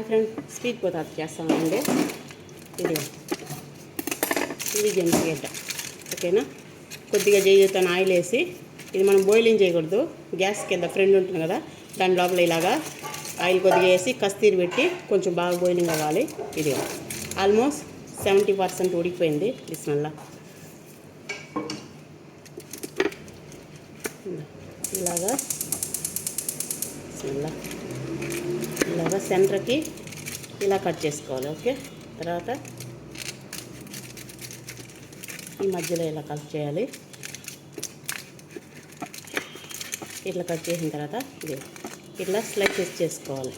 Friend sweet potato చేస్తామండి. ఇది జంతిగడ్డ ఓకేనా. కొద్దిగా చేయితో ఆయిల్ వేసి, ఇది మనం బాయిలింగ్ చేయకూడదు, గ్యాస్ కింద ఫ్రెండ్ ఉంటుంది కదా దాని లోపల ఇలాగా ఆయిల్ కొద్దిగా వేసి కస్తీరి పెట్టి కొంచెం బాగా బాయిలింగ్ అవ్వాలి. ఇది ఆల్మోస్ట్ 70% ఉడికిపోయింది. బిస్మిల్లా. ఇలాగా బిస్మిల్లా ఇలాగా సెంటర్కి ఇలా కట్ చేసుకోవాలి. ఓకే, తర్వాత ఈ మధ్యలో ఇలా కట్ చేయాలి. ఇట్లా కట్ చేసిన తర్వాత ఇది ఇట్లా స్లైసెస్ చేసుకోవాలి.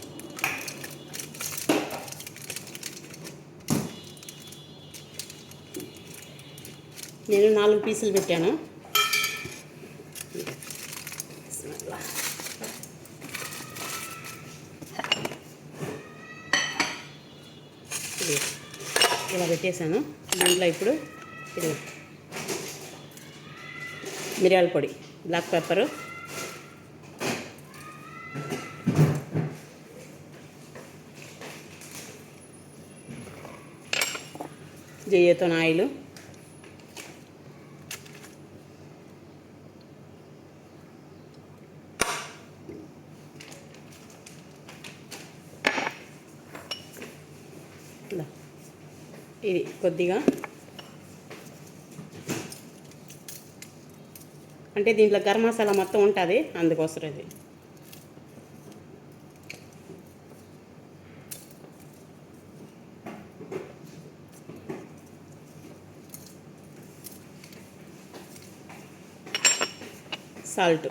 నేను 4 పీసులు పెట్టాను. ఇలా పెట్టేశాను. దీంట్లో ఇప్పుడు ఇది మిరియాల పొడి, బ్లాక్ పెప్పరు, జయ్యతో ఆయిల్, ఇది కొద్దిగా అంటే దీంట్లో గరం మసాలా మొత్తం ఉంటుంది, అందుకోసం ఇది సాల్ట్,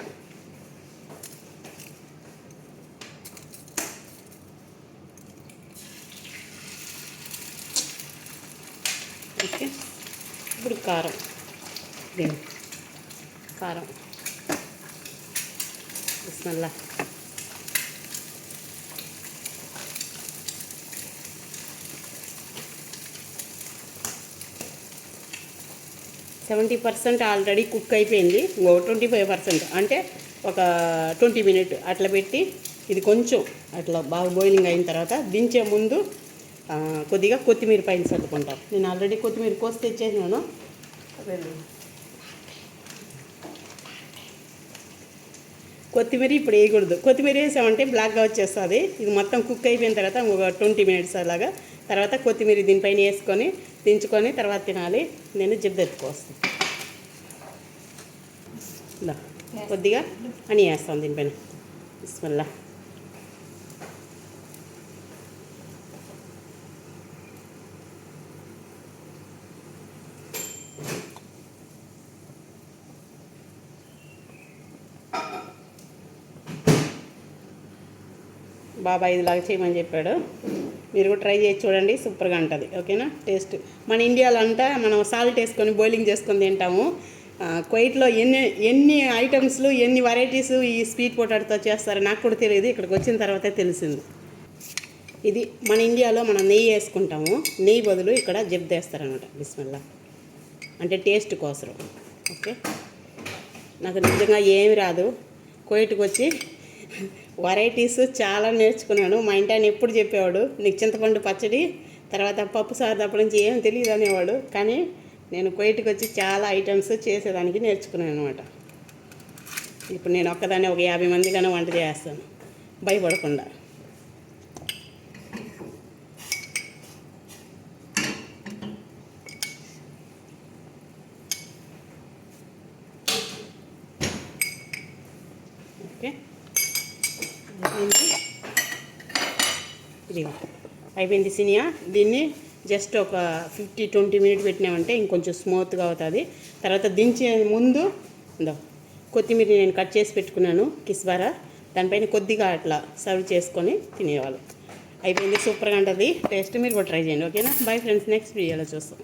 ఓకే. ఇప్పుడు కారం, కారం బిస్మిల్లా. సెవెంటీ % ఆల్రెడీ కుక్ అయిపోయింది. 25% అంటే ఒక 20 మినిట్ అట్లా పెట్టి ఇది కొంచెం అట్లా బాగా బాయిలింగ్ అయిన తర్వాత దించే ముందు కొద్దిగా కొత్తిమీర పైన సర్దుకుంటాం. నేను ఆల్రెడీ కొత్తిమీర కోసి తెచ్చేసినాను. కొత్తిమీర ఇప్పుడు వేయకూడదు, కొత్తిమీర వేసామంటే బ్లాక్గా వచ్చేస్తుంది. ఇది మొత్తం కుక్ అయిపోయిన తర్వాత ఒక 20 మినిట్స్ అలాగా తర్వాత కొత్తిమీర దీనిపైన వేసుకొని దించుకొని తర్వాత తినాలి. నేను జిబ్బెత్తుకొస్తాను. ఇలా కొద్దిగా అని వేస్తాను దీనిపైన. బిస్మిల్లా. బాబా ఇదిలాగా చేయమని చెప్పాడు. మీరు కూడా ట్రై చేసి చూడండి, సూపర్గా ఉంటుంది. ఓకేనా. టేస్ట్ మన ఇండియాలో అంతా మనం సాల్ట్ వేసుకొని బాయిలింగ్ చేసుకొని తింటాము. కువైట్లో ఎన్ని ఐటమ్స్లు ఎన్ని వెరైటీస్ ఈ స్వీట్ పొటాటోతో చేస్తారో నాకు కూడా తెలియదు, ఇక్కడికి వచ్చిన తర్వాతే తెలిసింది. ఇది మన ఇండియాలో మనం నెయ్యి వేసుకుంటాము, నెయ్యి బదులు ఇక్కడ జబ్ద వేస్తారనమాట. బిస్మిల్లా. అంటే టేస్ట్ కోసం. ఓకే. నాకు నిజంగా ఏమి రాదు, కువైట్కి వచ్చి వెరైటీస్ చాలా నేర్చుకున్నాను. మా ఇంటి ఆయన ఎప్పుడు చెప్పేవాడు, నీకు చింతపండు పచ్చడి తర్వాత పప్పు సారు తప్ప నుంచి ఏం తెలియదు అనేవాడు. కానీ నేను కువైట్కి వచ్చి చాలా ఐటమ్స్ చేసేదానికి నేర్చుకున్నాను అనమాట. ఇప్పుడు నేను ఒక్కదాన్ని ఒక 50 మందిగానే వంట చేస్తాను భయపడకుండా. ఓకే. ఇది అయిపోయింది సినియా. దీన్ని జస్ట్ ఒక 50-20 మినిట్ పెట్టినామంటే ఇంకొంచెం స్మూత్గా అవుతుంది. తర్వాత దించే ముందు కొత్తిమీర నేను కట్ చేసి పెట్టుకున్నాను, కిస్బారా, దానిపైన కొద్దిగా అట్లా సర్వ్ చేసుకొని తినేవాళ్ళు. అయిపోయింది, సూపర్గా ఉంటుంది టేస్ట్. మీరు కూడా ట్రై చేయండి. ఓకేనా. బై ఫ్రెండ్స్, నెక్స్ట్ వీడియోలో చూస్తాం.